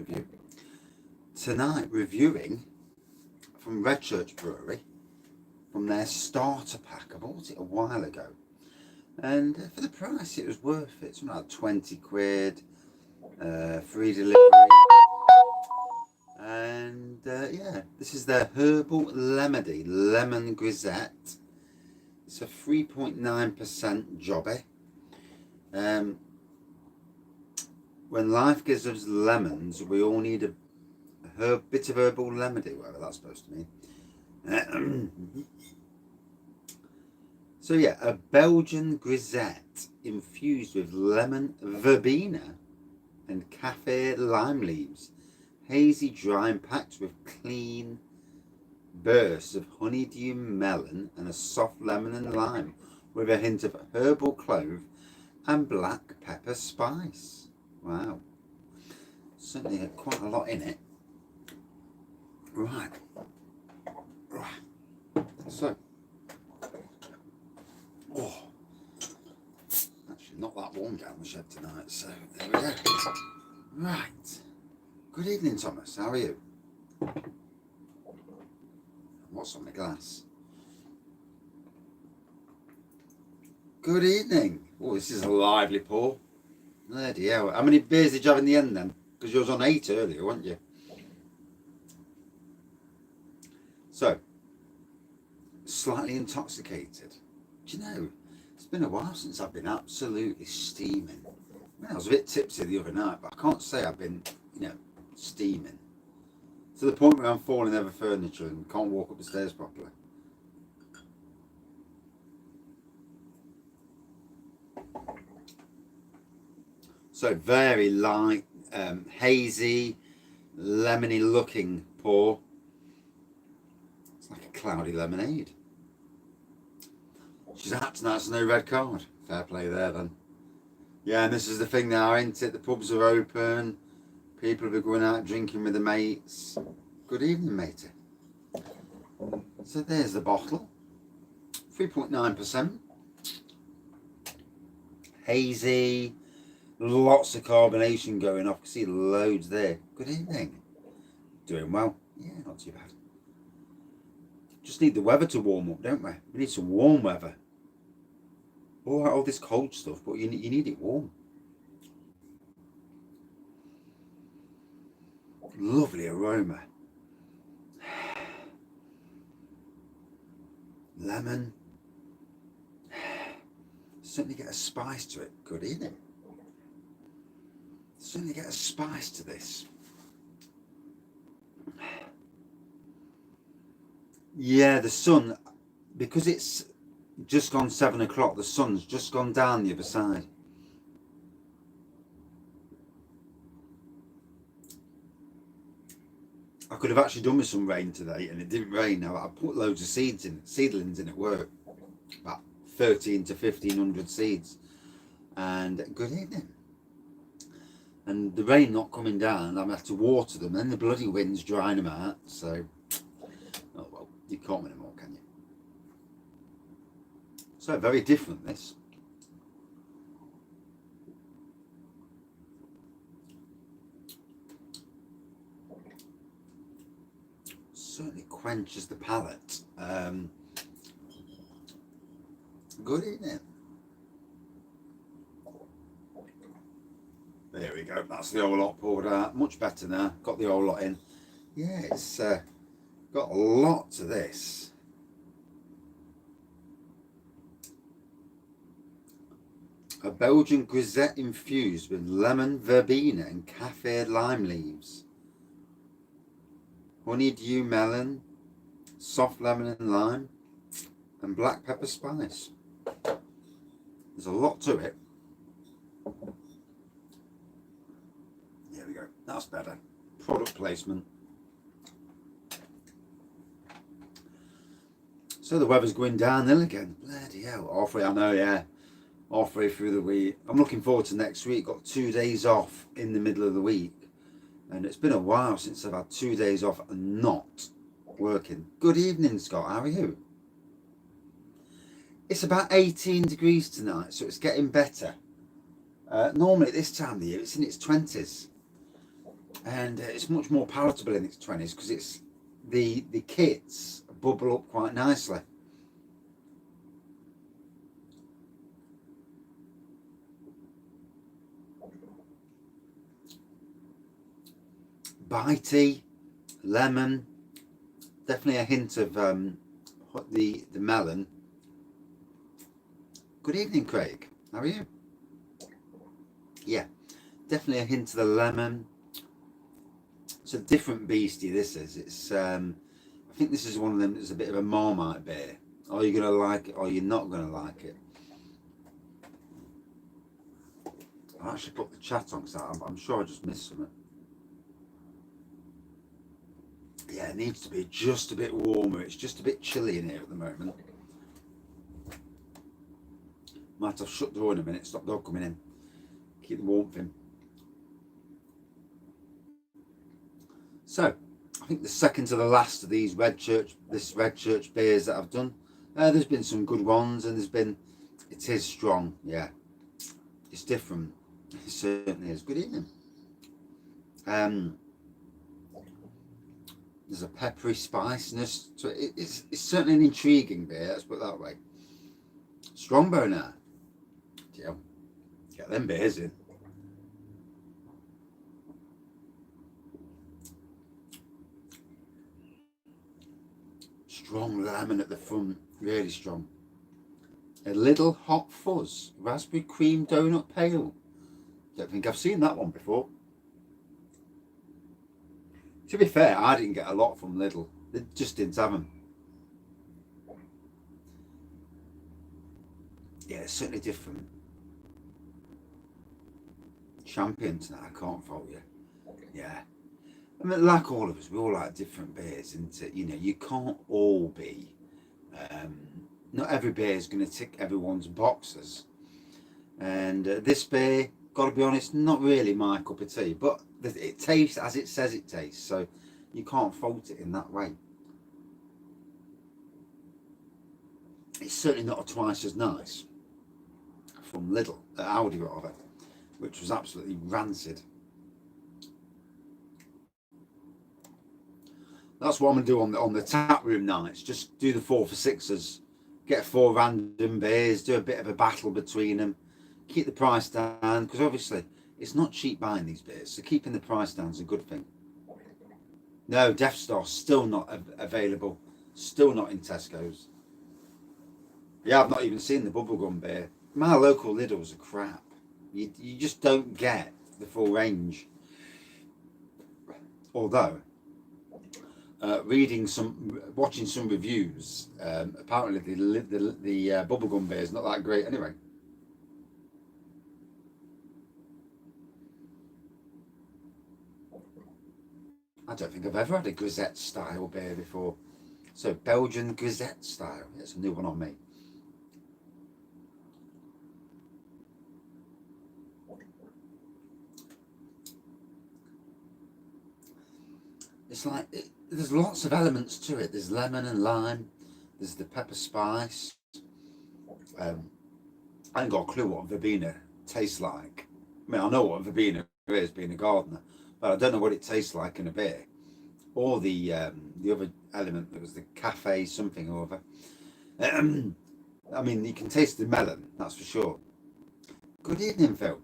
review. Tonight, reviewing from Redchurch Brewery, from their starter pack. I bought it a while ago, and for the price it was worth it. Something like 20 quid, free delivery, and yeah, this is their Herbal Lemody Lemon Grisette. It's a 3.9% jobby. When life gives us lemons, we all need a bit of herbal remedy, whatever that's supposed to mean. So yeah, a Belgian grisette infused with lemon verbena and cafe lime leaves, hazy, dry, and packed with clean bursts of honeydew melon and a soft lemon and lime, with a hint of herbal clove and black pepper spice. Wow, certainly quite a lot in it. Right. So, actually not that warm down the shed tonight, so there we go. Right. Good evening, Thomas. How are you? What's on the glass? Good evening. Oh, this is a lively pour. Bloody hell. How many beers did you have in the end then? Because you was on 8 earlier, weren't you? So, slightly intoxicated. Do you know, it's been a while since I've been absolutely steaming. I was a bit tipsy the other night, but I can't say I've been, steaming. To the point where I'm falling over furniture and can't walk up the stairs properly. So very light, hazy, lemony looking pour. It's like a cloudy lemonade. She's out tonight, so no red card. Fair play there then. Yeah, and this is the thing now, ain't it? The pubs are open. People will be going out drinking with the mates. Good evening, matey. So there's the bottle. 3.9%. Hazy. Lots of carbonation going off. I can see loads there. Good evening. Doing well. Yeah, not too bad. Just need the weather to warm up, don't we? We need some warm weather. All this cold stuff, but you need it warm. Lovely aroma. Lemon. Certainly get a spice to it. Good evening. Certainly get a spice to this. Yeah, the sun, because it's just gone 7 o'clock, the sun's just gone down the other side. I could have actually done with some rain today, and it didn't rain. Now I put loads of seedlings in at work, about 13 to 1500 seeds. And good evening. And the rain not coming down, I'm gonna have to water them, and the bloody wind's drying them out. So, oh well, you can't win them all, can you? So very different this. Certainly quenches the palate. Good, isn't it? There we go. That's the whole lot poured out. Much better now. Got the whole lot in. Yeah, it's got a lot to this. A Belgian grisette infused with lemon verbena and cafe lime leaves. Honeydew melon, soft lemon and lime, and black pepper spice. There's a lot to it. There we go. That's better. Product placement. So the weather's going downhill again. Bloody hell. Halfway, I know, yeah. Halfway through the week. I'm looking forward to next week. Got 2 days off in the middle of the week. And it's been a while since I've had 2 days off and not working. Good evening, Scott. How are you? It's about 18 degrees tonight, so it's getting better. Normally at this time of the year, it's in its 20s. and it's much more palatable in its 20s because it's the kits bubble up quite nicely. Bitey, lemon, definitely a hint of the melon. Good evening, Craig. How are you? Yeah, definitely a hint of the lemon. It's a different beastie. This is. It's. I think this is one of them that's a bit of a Marmite beer. Are you gonna like it, or you're not gonna like it? I actually put the chat on because I'm sure I just missed something. Yeah, it needs to be just a bit warmer. It's just a bit chilly in here at the moment. Might have shut the door in a minute. Stop dog coming in. Keep the warmth in. So, I think the second to the last of these Redchurch beers that I've done. There's been some good ones, and it is strong. Yeah, it's different. It certainly is. Good evening. There's a peppery spiciness to it. It's certainly an intriguing beer. Let's put it that way. Strongbow now. Yeah, get them beers in. Strong lemon at the front, really strong. A little hot fuzz, raspberry cream donut pale. Don't think I've seen that one before. To be fair, I didn't get a lot from Lidl. They just didn't have them. Yeah, it's certainly different. Champions now, I can't fault you. Yeah. I mean, like all of us, we all like different beers, and you can't all be. Not every beer is going to tick everyone's boxes, and this beer, got to be honest, not really my cup of tea. But it tastes as it says it tastes, so you can't fault it in that way. It's certainly not twice as nice from Lidl, Aldi rather, which was absolutely rancid. That's what I'm going to do on the tap room nights. Just do the 4 for 6s. Get 4 random beers. Do a bit of a battle between them. Keep the price down, because obviously it's not cheap buying these beers. So keeping the price down is a good thing. No, Death Star still not available. Still not in Tesco's. Yeah, I've not even seen the bubblegum beer. My local Lidl's are crap. You just don't get the full range. Although, watching some reviews, apparently the bubblegum beer is not that great anyway. I don't think I've ever had a Grisette style beer before. So Belgian Grisette style. It's a new one on me. It's like there's lots of elements to it. There's lemon and lime. There's the pepper spice. I ain't got a clue what verbena tastes like. I mean, I know what verbena is, being a gardener, but I don't know what it tastes like in a beer. Or the other element that was the cafe something or other. I mean, you can taste the melon, that's for sure. Good evening, Phil.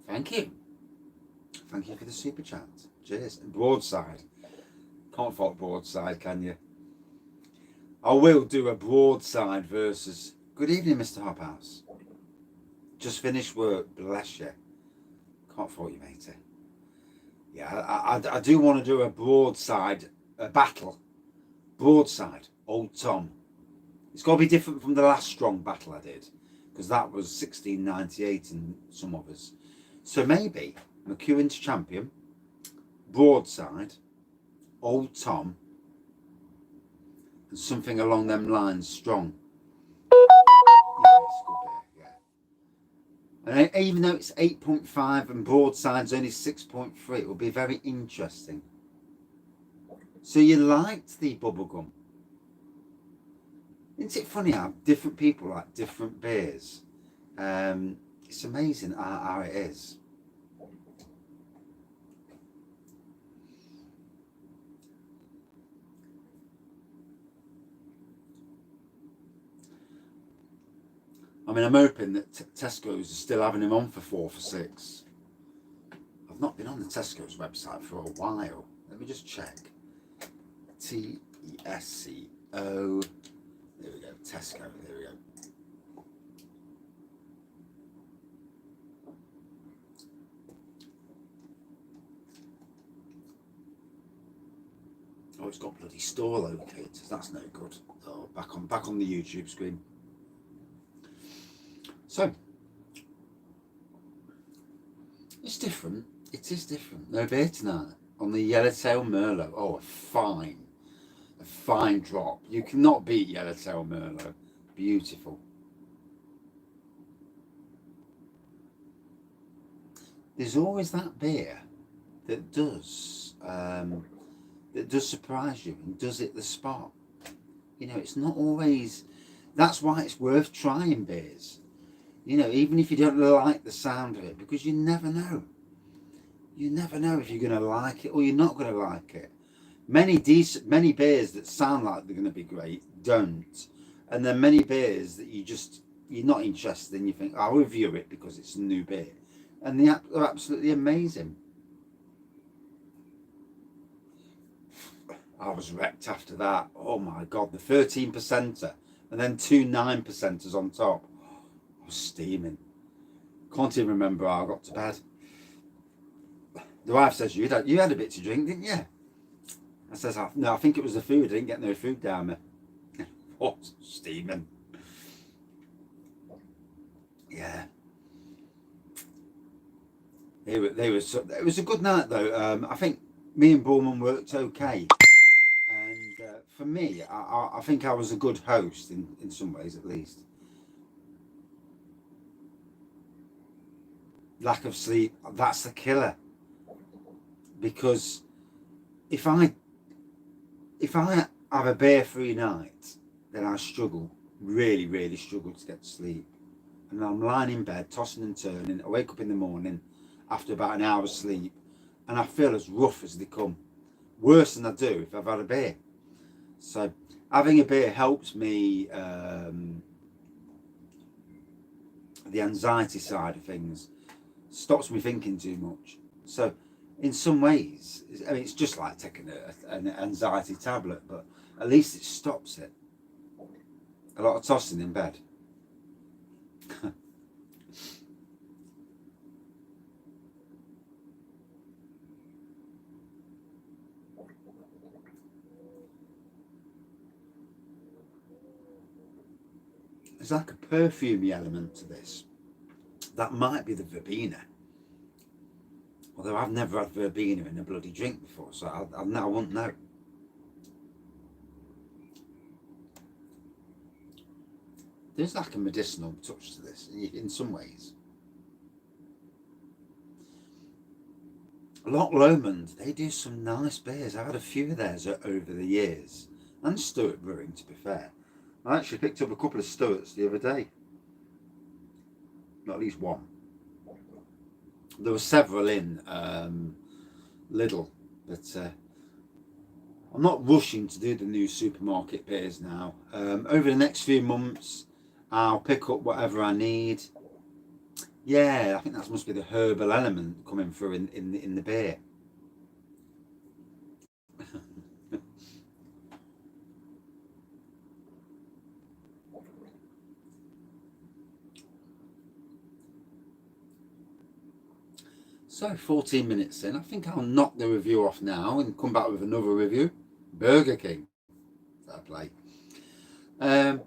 Thank you. Thank you for the super chat. Cheers. Broadside. Can't fault broadside, can you? I will do a broadside versus. Good evening, Mr. Hophouse. Just finished work. Bless you. Can't fault you, matey. Yeah, I do want to do a broadside, a battle. Broadside. Old Tom. It's got to be different from the last strong battle I did, because that was 1698 and some others. So maybe McEwen's champion, broadside, Old Tom, and something along them lines strong. Yeah. And even though it's 8.5 and broadside's only 6.3, it will be very interesting. So you liked the bubblegum? Isn't it funny how different people like different beers? It's amazing how it is. I mean, I'm hoping that Tesco's is still having him on for 4 for 6. I've not been on the Tesco's website for a while. Let me just check. Tesco. There we go. Tesco. There we go. Oh, it's got bloody store locators. That's no good. Oh, back on the YouTube screen. So it's different. It is different. No beer tonight on the Yellowtail Merlot. Oh, a fine drop. You cannot beat Yellowtail Merlot. Beautiful. There's always that beer that does surprise you and does it the spot. You know, it's not always. That's why it's worth trying beers. You know, even if you don't like the sound of it, because you never know. You never know if you're going to like it or you're not going to like it. Many beers that sound like they're going to be great don't, and then many beers that you're not interested in. You think, I'll review it because it's a new beer, and they're absolutely amazing. I was wrecked after that. Oh my god, the 13%er and then 2 9%ers on top. I was steaming. Can't even remember how I got to bed. The wife says, you had a bit to drink, didn't you? I says, no, I think it was the food. I didn't get no food down me. Oh, steaming. Yeah. It was a good night though. I think me and Borman worked okay. And for me, I think I was a good host in some ways at least. Lack of sleep, that's the killer. Because if I have a beer-free night, then I struggle, really struggle to get to sleep. And I'm lying in bed, tossing and turning. I wake up in the morning after about an hour's sleep, and I feel as rough as they come. Worse than I do if I've had a beer. So having a beer helps me, the anxiety side of things, stops me thinking too much. So in some ways, I mean, it's just like taking an anxiety tablet, but at least it stops it. A lot of tossing in bed. There's like a perfumey element to this. That might be the verbena. Although I've never had verbena in a bloody drink before, so I won't know. There's like a medicinal touch to this in some ways. Loch Lomond, they do some nice beers. I've had a few of theirs over the years. And Stuart Brewing, to be fair. I actually picked up a couple of Stuarts the other day. At least one. There were several in Lidl, but I'm not rushing to do the new supermarket beers now. Over the next few months, I'll pick up whatever I need. Yeah, I think that must be the herbal element coming through in the beer. So 14 minutes in, I think I'll knock the review off now and come back with another review. Burger King. Fair play. A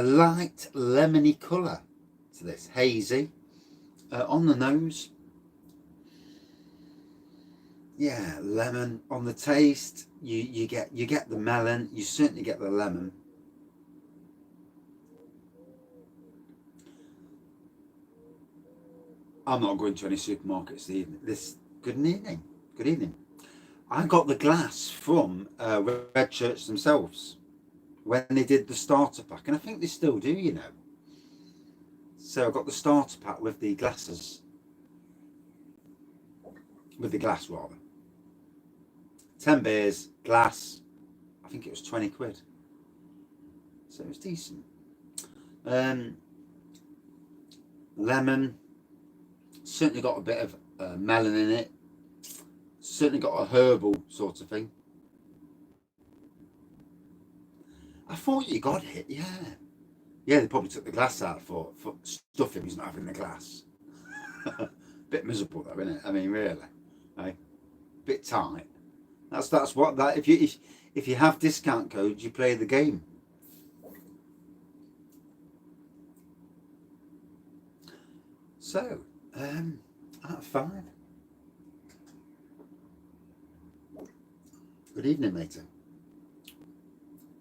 light lemony colour to this, hazy. On the nose, yeah, lemon. On the taste, you get the melon. You certainly get the lemon. I'm not going to any supermarkets this. Good evening. Good evening. I got the glass from Redchurch themselves. when they did the starter pack, and I think they still do, you know. So I got the starter pack with the glasses, with the glass rather. 10 beers, glass. I think it was 20 quid. So it was decent. Lemon. Certainly got a bit of melon in it. Certainly got a herbal sort of thing. I thought you got it, yeah. Yeah, they probably took the glass out for stuffing. He's not having the glass. Bit miserable though, isn't it? I mean, really, right? Bit tight. That's what that. If you have discount codes, you play the game. So, out of 5. Good evening, matey.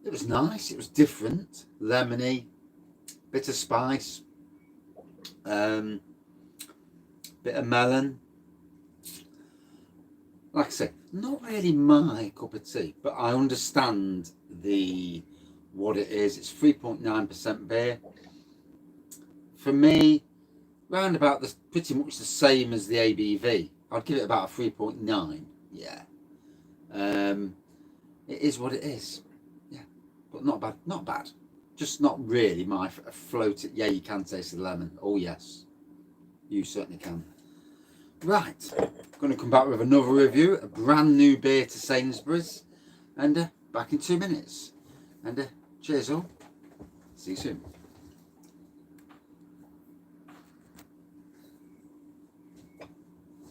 It was nice. It was different, lemony, bit of spice, bit of melon. Like I say, not really my cup of tea, but I understand what it is. It's 3.9% beer. For me, round about pretty much the same as the ABV. I'd give it about a 3.9. Yeah. It is what it is. Yeah, but not bad. Not bad. Just not really my float. Yeah, you can taste the lemon. Oh yes, you certainly can. Right, going to come back with another review, a brand new beer to Sainsbury's, and back in 2 minutes. And cheers all. See you soon.